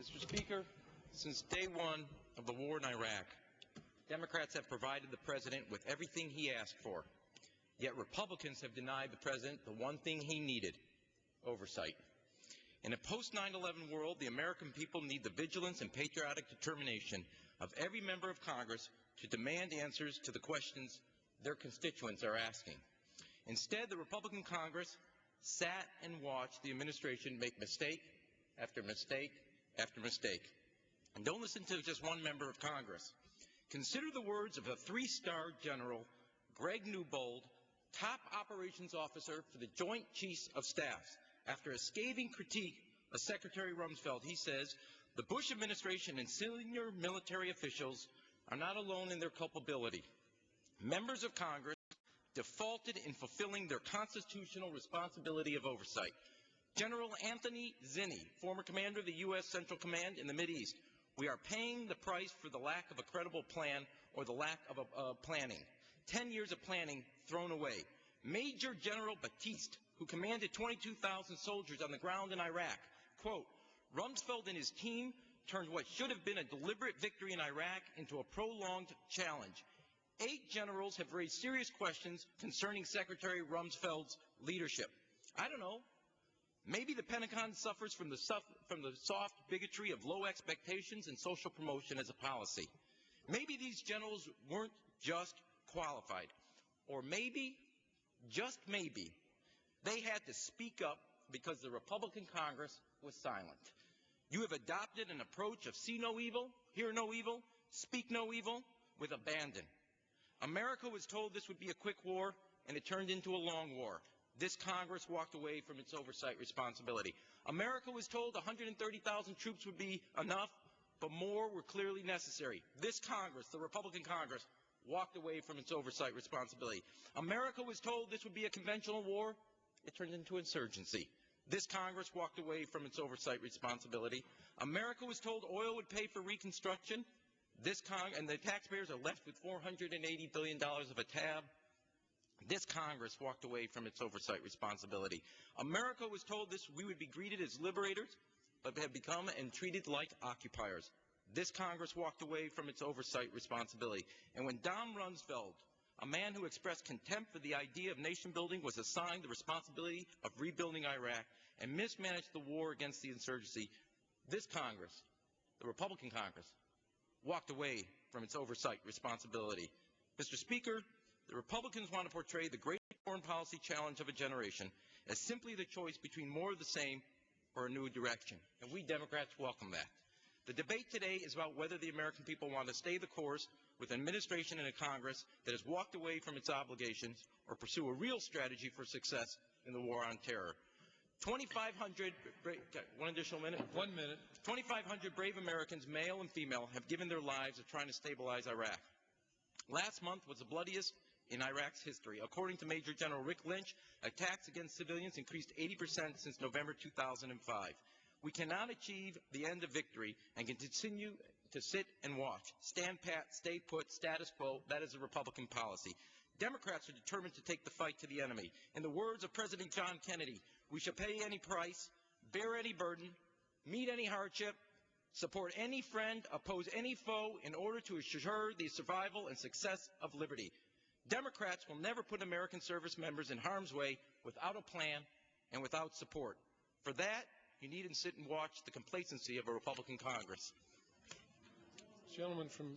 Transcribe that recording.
Mr. Speaker, since day one of the war in Iraq, Democrats have provided the President with everything he asked for. Yet Republicans have denied the President the one thing he needed: oversight. In a post-9/11 world, the American people need the vigilance and patriotic determination of every member of Congress to demand answers to the questions their constituents are asking. Instead, the Republican Congress sat and watched the administration make mistake after mistake after mistake. And don't listen to just one member of Congress. Consider the words of a three-star general, Greg Newbold, top operations officer for the Joint Chiefs of Staff. After a scathing critique of Secretary Rumsfeld, he says, "The Bush administration and senior military officials are not alone in their culpability. Members of Congress defaulted in fulfilling their constitutional responsibility of oversight." General Anthony Zinni, former commander of the U.S. Central Command in the Mideast: "We are paying the price for the lack of a credible plan or the lack of planning. 10 years of planning thrown away." Major General Batiste, who commanded 22,000 soldiers on the ground in Iraq, quote, "Rumsfeld and his team turned what should have been a deliberate victory in Iraq into a prolonged challenge." 8 generals have raised serious questions concerning Secretary Rumsfeld's leadership. I don't know. Maybe the Pentagon suffers from the soft bigotry of low expectations and social promotion as a policy. Maybe these generals weren't just qualified. Or maybe, just maybe, they had to speak up because the Republican Congress was silent. You have adopted an approach of see no evil, hear no evil, speak no evil with abandon. America was told this would be a quick war, and it turned into a long war. This Congress walked away from its oversight responsibility. America was told 130,000 troops would be enough, but more were clearly necessary. This Congress, the Republican Congress, walked away from its oversight responsibility. America was told this would be a conventional war. It turned into insurgency. This Congress walked away from its oversight responsibility. America was told oil would pay for reconstruction. And the taxpayers are left with $480 billion of a tab. This Congress walked away from its oversight responsibility. America was told we would be greeted as liberators, but have become and treated like occupiers. This Congress walked away from its oversight responsibility. And when Don Rumsfeld, a man who expressed contempt for the idea of nation building, was assigned the responsibility of rebuilding Iraq and mismanaged the war against the insurgency, this Congress, the Republican Congress, walked away from its oversight responsibility. Mr. Speaker, the Republicans want to portray the great foreign policy challenge of a generation as simply the choice between more of the same or a new direction, and we Democrats welcome that. The debate today is about whether the American people want to stay the course with an administration and a Congress that has walked away from its obligations or pursue a real strategy for success in the war on terror. 2,500, one additional minute? 1 minute. 2,500 brave Americans, male and female, have given their lives of trying to stabilize Iraq. Last month was the bloodiest in Iraq's history. According to Major General Rick Lynch, attacks against civilians increased 80% since November 2005. We cannot achieve the end of victory and continue to sit and watch. Stand pat, stay put, status quo. That is a Republican policy. Democrats are determined to take the fight to the enemy. In the words of President John Kennedy, we shall pay any price, bear any burden, meet any hardship, support any friend, oppose any foe in order to assure the survival and success of liberty. Democrats will never put American service members in harm's way without a plan and without support. For that, you need to sit and watch the complacency of a Republican Congress. Gentleman from